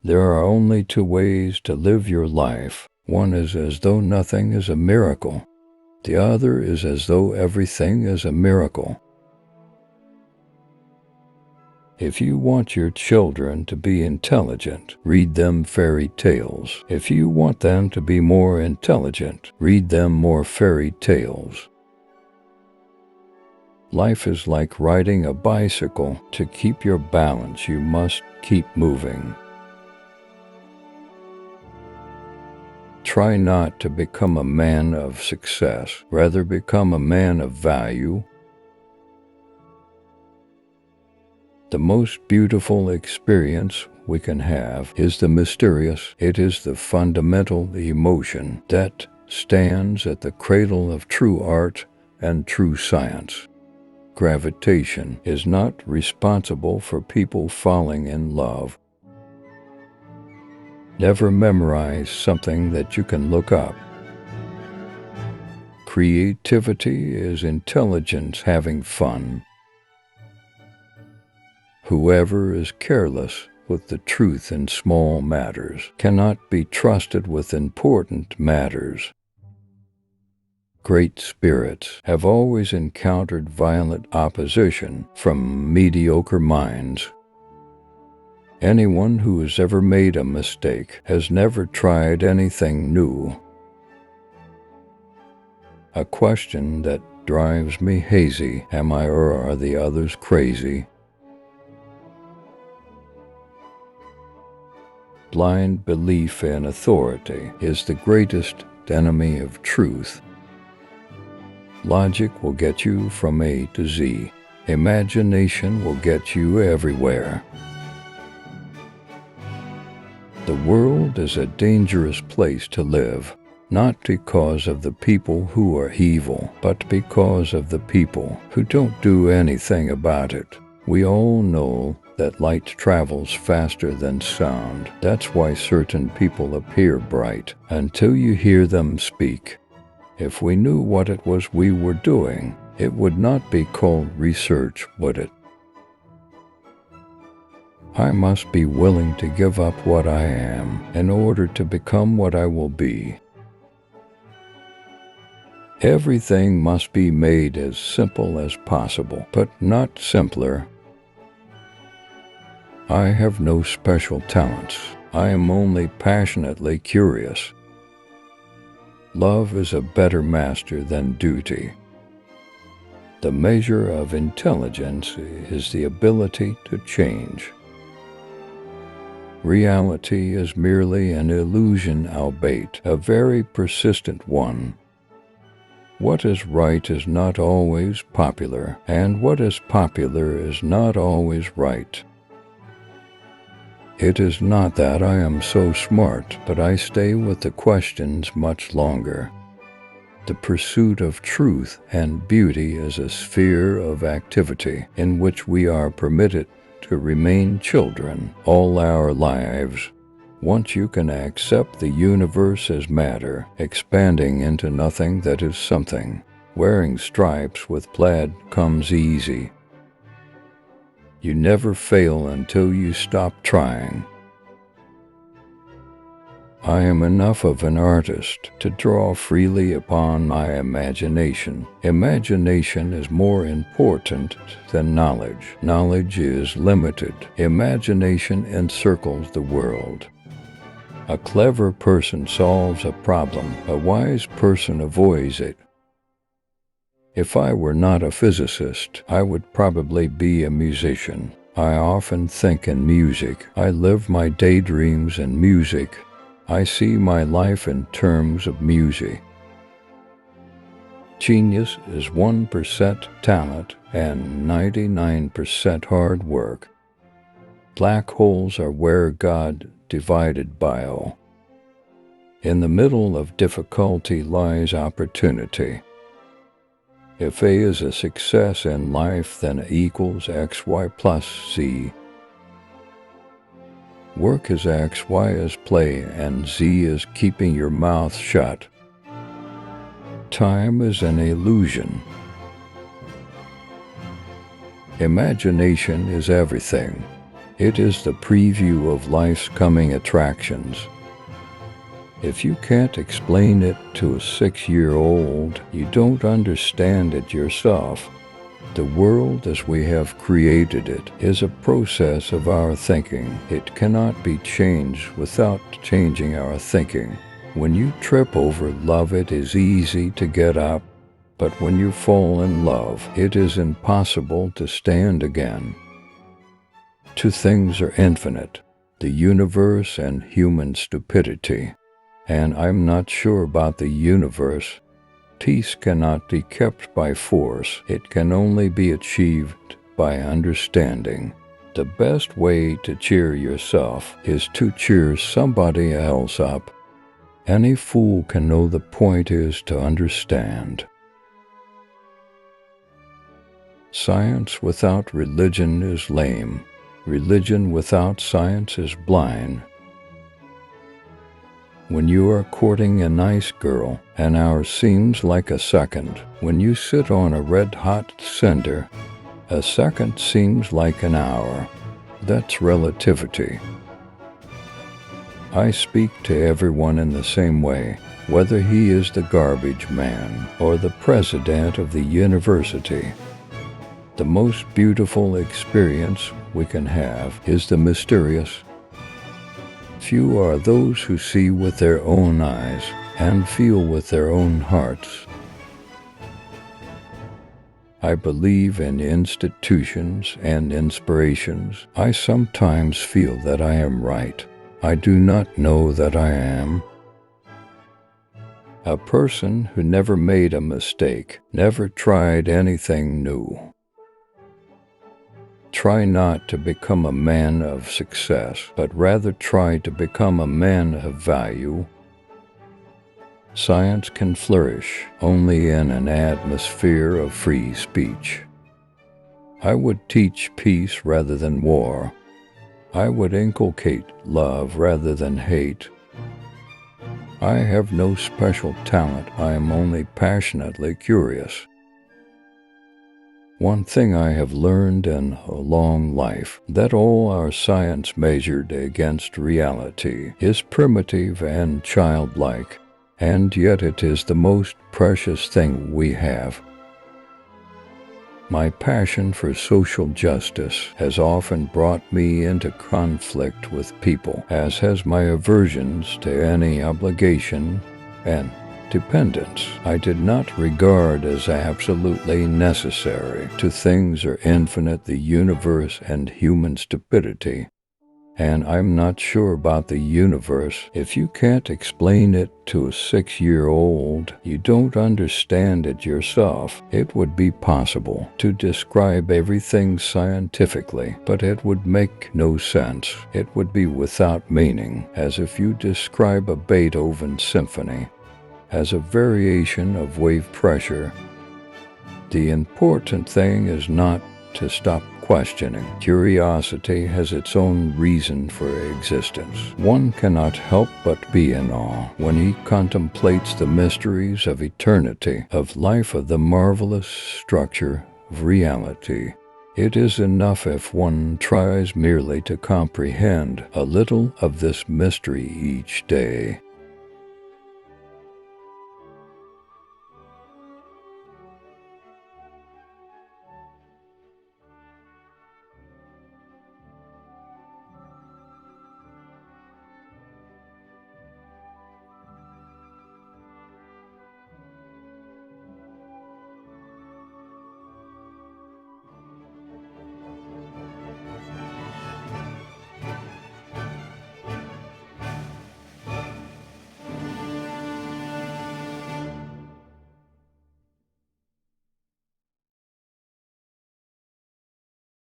There are only two ways to live your life. One is as though nothing is a miracle. The other is as though everything is a miracle. If you want your children to be intelligent, read them fairy tales. If you want them to be more intelligent, read them more fairy tales. Life is like riding a bicycle. To keep your balance, you must keep moving. Try not to become a man of success. Rather, become a man of value. The most beautiful experience we can have is the mysterious. It is the fundamental emotion that stands at the cradle of true art and true science. Gravitation is not responsible for people falling in love. Never memorize something that you can look up. Creativity is intelligence having fun. Whoever is careless with the truth in small matters cannot be trusted with important matters. Great spirits have always encountered violent opposition from mediocre minds. Anyone who has ever made a mistake has never tried anything new. A question that drives me hazy: am I or are the others crazy? Blind belief in authority is the greatest enemy of truth. Logic will get you from A to Z. Imagination will get you everywhere. The world is a dangerous place to live, not because of the people who are evil, but because of the people who don't do anything about it. We all know that light travels faster than sound. That's why certain people appear bright until you hear them speak. If we knew what it was we were doing, it would not be called research, would it? I must be willing to give up what I am in order to become what I will be. Everything must be made as simple as possible, but not simpler. I have no special talents. I am only passionately curious. Love is a better master than duty. The measure of intelligence is the ability to change. Reality is merely an illusion, albeit a very persistent one. What is right is not always popular, and what is popular is not always right. It is not that I am so smart, but I stay with the questions much longer. The pursuit of truth and beauty is a sphere of activity in which we are permitted to remain children all our lives. Once you can accept the universe as matter, expanding into nothing that is something, wearing stripes with plaid comes easy. You never fail until you stop trying. I am enough of an artist to draw freely upon my imagination. Imagination is more important than knowledge. Knowledge is limited. Imagination encircles the world. A clever person solves a problem. A wise person avoids it. If I were not a physicist, I would probably be a musician. I often think in music. I live my daydreams in music. I see my life in terms of music. Genius is 1% talent and 99% hard work. Black holes are where God divided bio. In the middle of difficulty lies opportunity. If A is a success in life, then A equals XY plus Z. Work is X, Y is play, and Z is keeping your mouth shut. Time is an illusion. Imagination is everything. It is the preview of life's coming attractions. If you can't explain it to a 6-year-old, you don't understand it yourself. The world as we have created it is a process of our thinking. It cannot be changed without changing our thinking. When you trip over love, it is easy to get up, but when you fall in love, it is impossible to stand again. Two things are infinite: the universe and human stupidity. And I'm not sure about the universe. Peace cannot be kept by force. It can only be achieved by understanding. The best way to cheer yourself is to cheer somebody else up. Any fool can know the point is to understand. Science without religion is lame. Religion without science is blind. When you are courting a nice girl, an hour seems like a second. When you sit on a red-hot cinder, a second seems like an hour. That's relativity. I speak to everyone in the same way, whether he is the garbage man or the president of the university. The most beautiful experience we can have is the mysterious. Few are those who see with their own eyes and feel with their own hearts. I believe in institutions and inspirations. I sometimes feel that I am right. I do not know that I am. A person who never made a mistake, never tried anything new. Try not to become a man of success, but rather try to become a man of value. Science can flourish only in an atmosphere of free speech. I would teach peace rather than war. I would inculcate love rather than hate. I have no special talent. I am only passionately curious. One thing I have learned in a long life, that all our science measured against reality is primitive and childlike, and yet it is the most precious thing we have. My passion for social justice has often brought me into conflict with people, as has my aversions to any obligation and dependence I did not regard as absolutely necessary. Two things are infinite: the universe and human stupidity. And I'm not sure about the universe. If you can't explain it to a 6-year-old, you don't understand it yourself. It would be possible to describe everything scientifically, but it would make no sense. It would be without meaning, as if you describe a Beethoven symphony as a variation of wave pressure. The important thing is not to stop questioning. Curiosity has its own reason for existence. One cannot help but be in awe when he contemplates the mysteries of eternity, of life, of the marvelous structure of reality. It is enough if one tries merely to comprehend a little of this mystery each day.